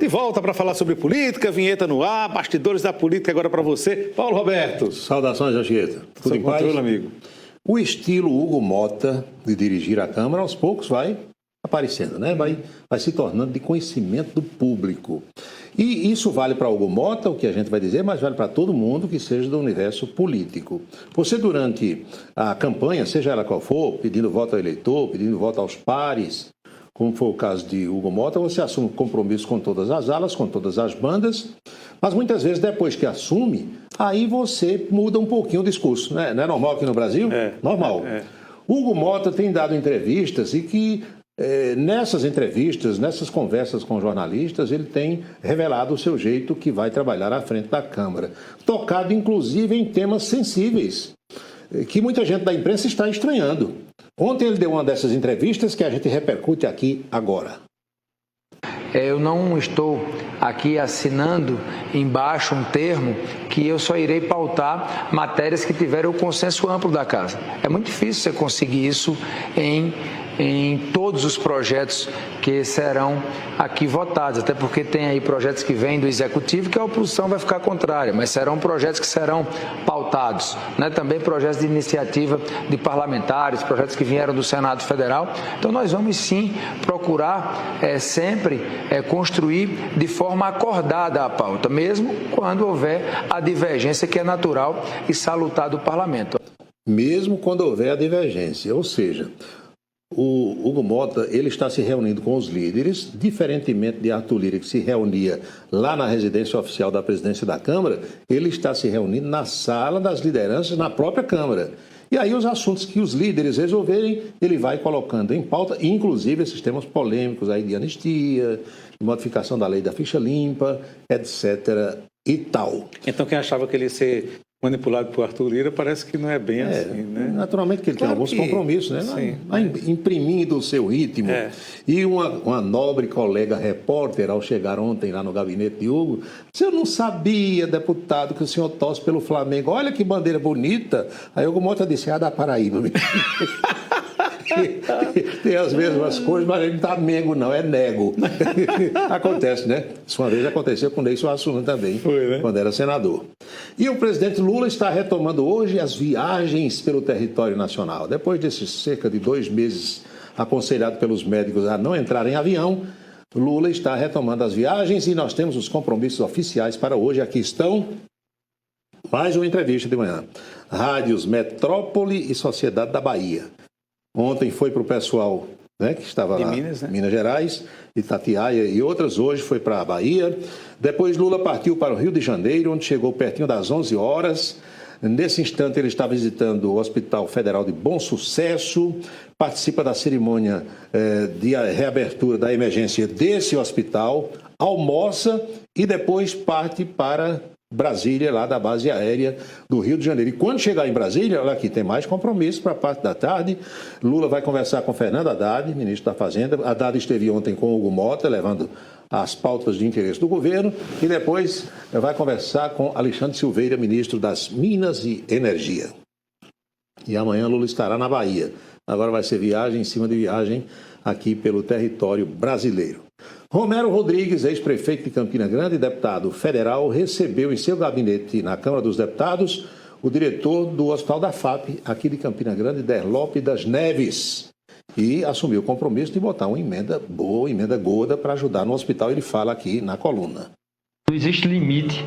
de volta para falar sobre política, vinheta no ar, bastidores da política agora para você. Paulo Roberto. Saudações, Anchieta. Tudo em controle, amigo? O estilo Hugo Mota de dirigir a Câmara, aos poucos vai aparecendo, né? Vai se tornando de conhecimento do público. E isso vale para Hugo Mota, o que a gente vai dizer, mas vale para todo mundo que seja do universo político. Você, durante a campanha, seja ela qual for, pedindo voto ao eleitor, pedindo voto aos pares, como foi o caso de Hugo Mota, você assume compromisso com todas as alas, com todas as bandas, mas muitas vezes depois que assume, aí você muda um pouquinho o discurso. Não é normal aqui no Brasil? Normal. Hugo Mota tem dado entrevistas e que nessas entrevistas, nessas conversas com jornalistas, ele tem revelado o seu jeito que vai trabalhar à frente da Câmara, tocado inclusive em temas sensíveis, que muita gente da imprensa está estranhando. Ontem ele deu uma dessas entrevistas que a gente repercute aqui agora. Eu não estou aqui assinando embaixo um termo que eu só irei pautar matérias que tiverem o consenso amplo da Casa. É muito difícil você conseguir isso em todos os projetos que serão aqui votados, até porque tem aí projetos que vêm do Executivo que a oposição vai ficar contrária, mas serão projetos que serão pautados, né? Também projetos de iniciativa de parlamentares, projetos que vieram do Senado Federal. Então nós vamos sim procurar sempre construir de forma acordada a pauta, mesmo quando houver a divergência que é natural e salutar do Parlamento. Mesmo quando houver a divergência, ou seja, o Hugo Mota, ele está se reunindo com os líderes, diferentemente de Arthur Lira, que se reunia lá na residência oficial da presidência da Câmara, ele está se reunindo na sala das lideranças, na própria Câmara. E aí os assuntos que os líderes resolverem, ele vai colocando em pauta, inclusive esses temas polêmicos aí de anistia, de modificação da lei da ficha limpa, etc. e tal. Então quem achava que ele ia ser manipulado por Arthur Lira, parece que não é bem assim, né? Naturalmente que ele tem alguns compromissos, né? Sim, vai imprimindo o seu ritmo. E uma nobre colega repórter, ao chegar ontem lá no gabinete de Hugo, disse: eu não sabia, deputado, que o senhor torce pelo Flamengo. Olha que bandeira bonita. Aí Hugo Mota disse: da Paraíba. Tem as mesmas cores, mas ele não está mengo, não, é nego. Acontece, né? Isso uma vez aconteceu com o Ney Suassuna também, quando era senador. E o presidente Lula está retomando hoje as viagens pelo território nacional. Depois desses cerca de 2 meses aconselhado pelos médicos a não entrar em avião, Lula está retomando as viagens e nós temos os compromissos oficiais para hoje. Aqui estão. Mais uma entrevista de manhã. Rádios Metrópole e Sociedade da Bahia. Ontem foi para o pessoal, né, que estava lá Minas, né? Minas Gerais, Itatiaia e outras. Hoje foi para a Bahia. Depois Lula partiu para o Rio de Janeiro, onde chegou pertinho das 11 horas. Nesse instante ele está visitando o Hospital Federal de Bom Sucesso, participa da cerimônia de reabertura da emergência desse hospital, almoça e depois parte para Brasília, lá da base aérea do Rio de Janeiro. E quando chegar em Brasília, olha aqui, tem mais compromisso para a parte da tarde. Lula vai conversar com Fernando Haddad, ministro da Fazenda. Haddad esteve ontem com o Hugo Mota, levando as pautas de interesse do governo. E depois vai conversar com Alexandre Silveira, ministro das Minas e Energia. E amanhã Lula estará na Bahia. Agora vai ser viagem em cima de viagem aqui pelo território brasileiro. Romero Rodrigues, ex-prefeito de Campina Grande e deputado federal, recebeu em seu gabinete na Câmara dos Deputados o diretor do Hospital da FAP, aqui de Campina Grande, Derlop das Neves, e assumiu o compromisso de botar uma emenda boa, emenda gorda, para ajudar no hospital. Ele fala aqui na coluna. Não existe limite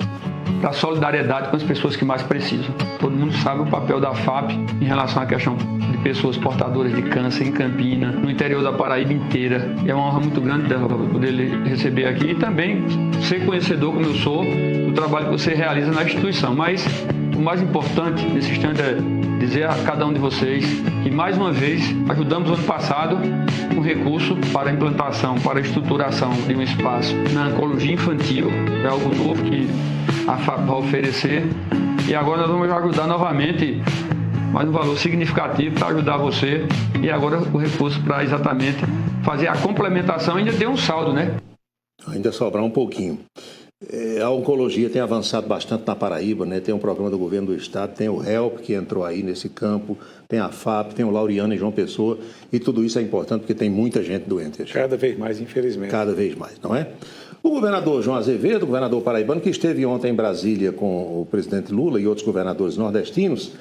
para a solidariedade com as pessoas que mais precisam. Todo mundo sabe o papel da FAP em relação à questão de pessoas portadoras de câncer em Campina, no interior da Paraíba inteira. É uma honra muito grande poder receber aqui e também ser conhecedor, como eu sou, do trabalho que você realiza na instituição. Mas o mais importante nesse instante é dizer a cada um de vocês que, mais uma vez, ajudamos o ano passado com recurso para a implantação, para a estruturação de um espaço na oncologia infantil. É algo novo que a FAP vai oferecer. E agora nós vamos ajudar novamente, mais um valor significativo para ajudar você. E agora o recurso para exatamente fazer a complementação. Ainda deu um saldo, né? Ainda sobrar um pouquinho. A oncologia tem avançado bastante na Paraíba, né? Tem um programa do governo do estado, tem o HELP que entrou aí nesse campo, tem a FAP, tem o Laureano e João Pessoa, e tudo isso é importante porque tem muita gente doente. Cada vez mais, infelizmente. Cada vez mais, não é? O governador João Azevedo, governador paraibano, que esteve ontem em Brasília com o presidente Lula e outros governadores nordestinos,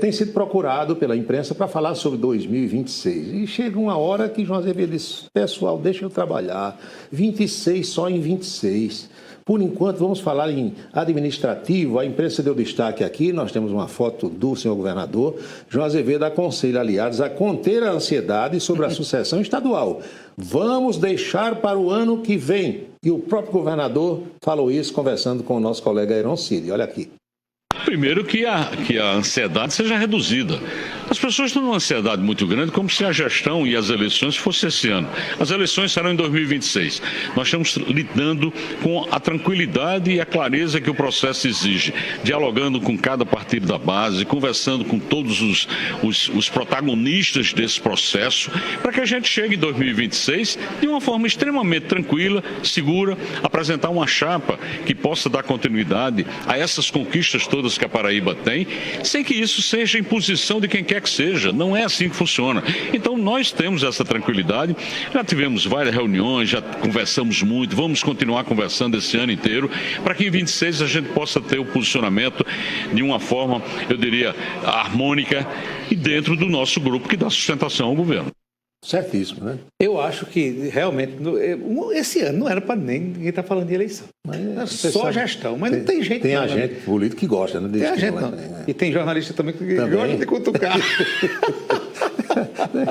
tem sido procurado pela imprensa para falar sobre 2026. E chega uma hora que João Azevedo diz, pessoal, deixa eu trabalhar, 26 só em 26. Por enquanto, vamos falar em administrativo. A imprensa deu destaque aqui, nós temos uma foto do senhor governador. João Azevedo aconselha aliados a conter a ansiedade sobre a sucessão estadual. Vamos deixar para o ano que vem. E o próprio governador falou isso conversando com o nosso colega Heron Cid. Olha aqui. Primeiro que a ansiedade seja reduzida. As pessoas estão numa ansiedade muito grande, como se a gestão e as eleições fossem esse ano. As eleições serão em 2026. Nós estamos lidando com a tranquilidade e a clareza que o processo exige, dialogando com cada partido da base, conversando com todos os protagonistas desse processo, para que a gente chegue em 2026 de uma forma extremamente tranquila, segura, apresentar uma chapa que possa dar continuidade a essas conquistas todas que a Paraíba tem, sem que isso seja imposição de quem quer que seja. Não é assim que funciona. Então nós temos essa tranquilidade, já tivemos várias reuniões, já conversamos muito, vamos continuar conversando esse ano inteiro, para que em 26 a gente possa ter o posicionamento de uma forma, eu diria, harmônica e dentro do nosso grupo que dá sustentação ao governo. Certíssimo, né? Eu acho que realmente esse ano não era para ninguém estar falando de eleição. Era só gestão, mas não tem gente. Tem agente político que gosta, né? Tem agente não. E tem jornalista também que gosta de cutucar.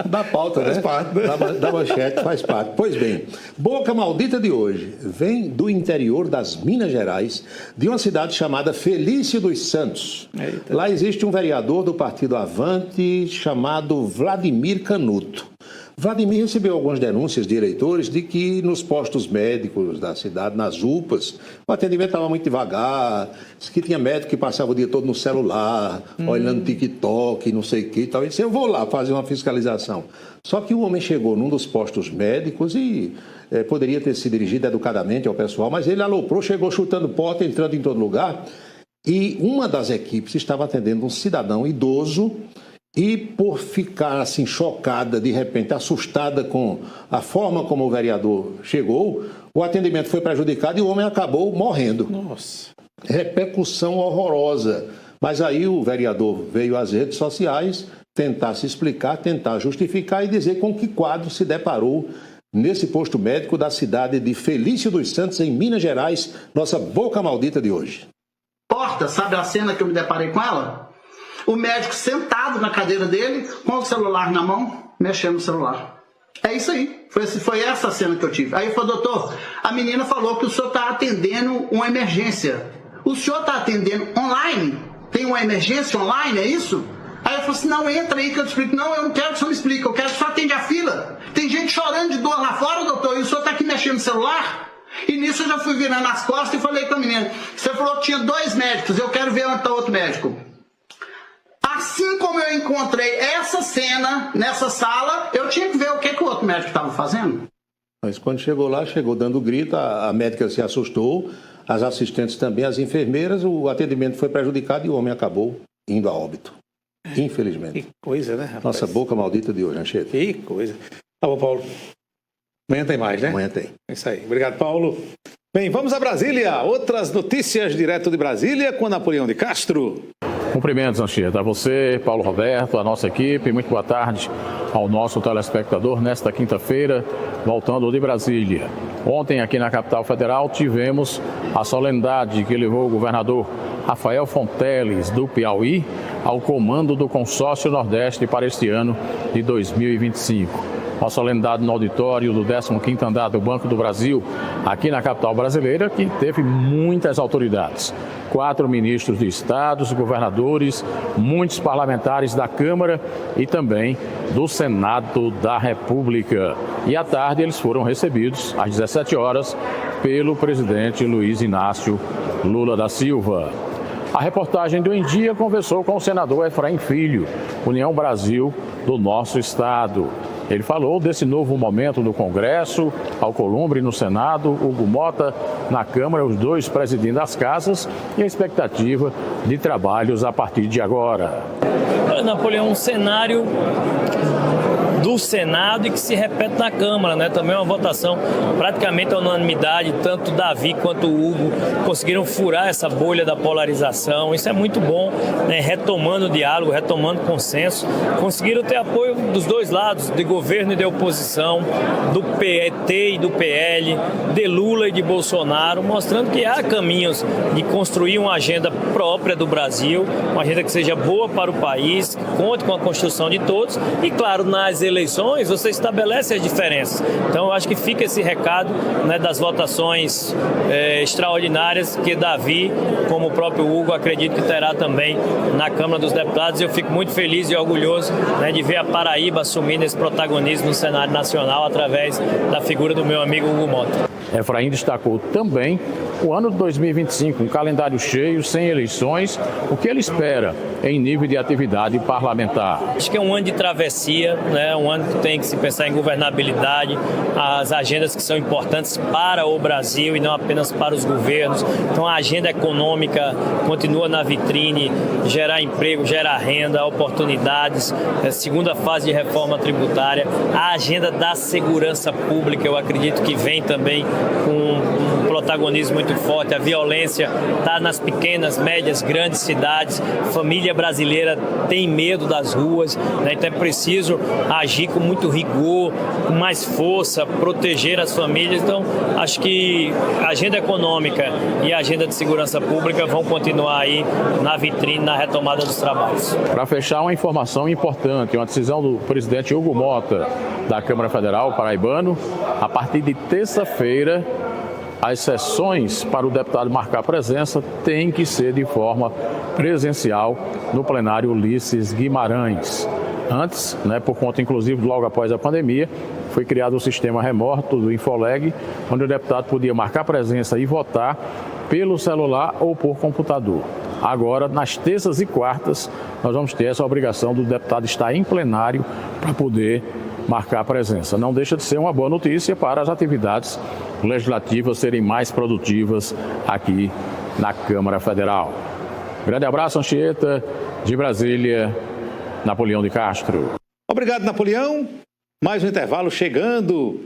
Da pauta, né? Faz parte. Da manchete, faz parte. Pois bem, boca maldita de hoje vem do interior das Minas Gerais, de uma cidade chamada Felício dos Santos. Eita. Lá existe um vereador do partido Avante chamado Vladimir Canuto. Vladimir recebeu algumas denúncias de eleitores de que nos postos médicos da cidade, nas UPAs, o atendimento estava muito devagar, que tinha médico que passava o dia todo no celular, olhando TikTok, não sei o que e tal. Ele disse, eu vou lá fazer uma fiscalização. Só que o homem chegou num dos postos médicos e poderia ter se dirigido educadamente ao pessoal, mas ele aloprou, chegou chutando porta, entrando em todo lugar. E uma das equipes estava atendendo um cidadão idoso. E por ficar assim chocada, de repente assustada com a forma como o vereador chegou, o atendimento foi prejudicado e o homem acabou morrendo. Nossa. Repercussão horrorosa. Mas aí o vereador veio às redes sociais tentar se explicar, tentar justificar e dizer com que quadro se deparou nesse posto médico da cidade de Felício dos Santos, em Minas Gerais, nossa boca maldita de hoje. Porta, sabe a cena que eu me deparei com ela? O médico sentado na cadeira dele, com o celular na mão, mexendo no celular. É isso aí. Foi essa a cena que eu tive. Aí eu falei, doutor, a menina falou que o senhor está atendendo uma emergência. O senhor está atendendo online? Tem uma emergência online, é isso? Aí eu falei assim, não, entra aí que eu te explico. Não, eu não quero que o senhor me explique, eu quero que o senhor atenda a fila. Tem gente chorando de dor lá fora, doutor, e o senhor está aqui mexendo no celular? E nisso eu já fui virando as costas e falei com a menina, você falou que tinha 2 médicos, eu quero ver onde está outro médico. Assim como eu encontrei essa cena nessa sala, eu tinha que ver o que o outro médico estava fazendo. Mas quando chegou lá, chegou dando grito, a médica se assustou, as assistentes também, as enfermeiras, o atendimento foi prejudicado e o homem acabou indo a óbito. Infelizmente. Que coisa, né, rapaz? Nossa boca maldita de hoje, Anchieta. Que coisa. Tá bom, Paulo. Amanhã tem mais, né? Amanhã tem. É isso aí. Obrigado, Paulo. Bem, vamos a Brasília. Outras notícias direto de Brasília com Napoleão de Castro. Cumprimentos, Anchieta. A você, Paulo Roberto, a nossa equipe. Muito boa tarde ao nosso telespectador nesta quinta-feira, voltando de Brasília. Ontem, aqui na capital federal, tivemos a solenidade que levou o governador Rafael Fonteles, do Piauí, ao comando do Consórcio Nordeste para este ano de 2025. Uma solenidade no auditório do 15º andar do Banco do Brasil, aqui na capital brasileira, que teve muitas autoridades. 4 ministros de estados, governadores, muitos parlamentares da Câmara e também do Senado da República. E à tarde eles foram recebidos, às 17 horas, pelo presidente Luiz Inácio Lula da Silva. A reportagem do Em Dia conversou com o senador Efraim Filho, União Brasil do nosso estado. Ele falou desse novo momento no Congresso, Alcolumbre no Senado, Hugo Mota na Câmara, os 2 presidindo as casas e a expectativa de trabalhos a partir de agora. Olha, Napoleão, um cenário do Senado e que se repete na Câmara, né? Também uma votação praticamente à unanimidade, tanto Davi quanto o Hugo conseguiram furar essa bolha da polarização. Isso é muito bom, né? Retomando o diálogo, retomando o consenso. Conseguiram ter apoio dos dois lados, de governo e de oposição, do PT e do PL, de Lula e de Bolsonaro, mostrando que há caminhos de construir uma agenda própria do Brasil, uma agenda que seja boa para o país, que conte com a construção de todos e, claro, nas eleições você estabelece as diferenças. Então, eu acho que fica esse recado, né, das votações extraordinárias que Davi, como o próprio Hugo, acredito que terá também na Câmara dos Deputados. Eu fico muito feliz e orgulhoso, né, de ver a Paraíba assumindo esse protagonismo no cenário nacional através da figura do meu amigo Hugo Mota. Efraim destacou também o ano de 2025, um calendário cheio, sem eleições, o que ele espera em nível de atividade parlamentar. Acho que é um ano de travessia, né? Um ano que tem que se pensar em governabilidade, as agendas que são importantes para o Brasil e não apenas para os governos. Então a agenda econômica continua na vitrine, gerar emprego, gerar renda, oportunidades, segunda fase de reforma tributária, a agenda da segurança pública, eu acredito que vem também com um protagonismo muito forte. A violência está nas pequenas, médias, grandes cidades. Família brasileira tem medo das ruas, né? Então é preciso agir com muito rigor, com mais força, proteger as famílias. Então acho que a agenda econômica e a agenda de segurança pública vão continuar aí na vitrine, na retomada dos trabalhos. Para fechar, uma informação importante, uma decisão do presidente Hugo Mota da Câmara Federal paraibano, a partir de terça-feira, as sessões para o deputado marcar presença têm que ser de forma presencial no plenário Ulisses Guimarães. Antes, né, por conta inclusive logo após a pandemia, foi criado o sistema remoto do Infoleg, onde o deputado podia marcar presença e votar pelo celular ou por computador. Agora, nas terças e quartas, nós vamos ter essa obrigação do deputado estar em plenário para poder marcar presença. Não deixa de ser uma boa notícia para as atividades legislativas serem mais produtivas aqui na Câmara Federal. Grande abraço, Anchieta, de Brasília, Napoleão de Castro. Obrigado, Napoleão. Mais um intervalo chegando.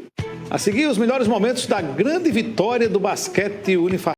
A seguir, os melhores momentos da grande vitória do basquete Unifacisa.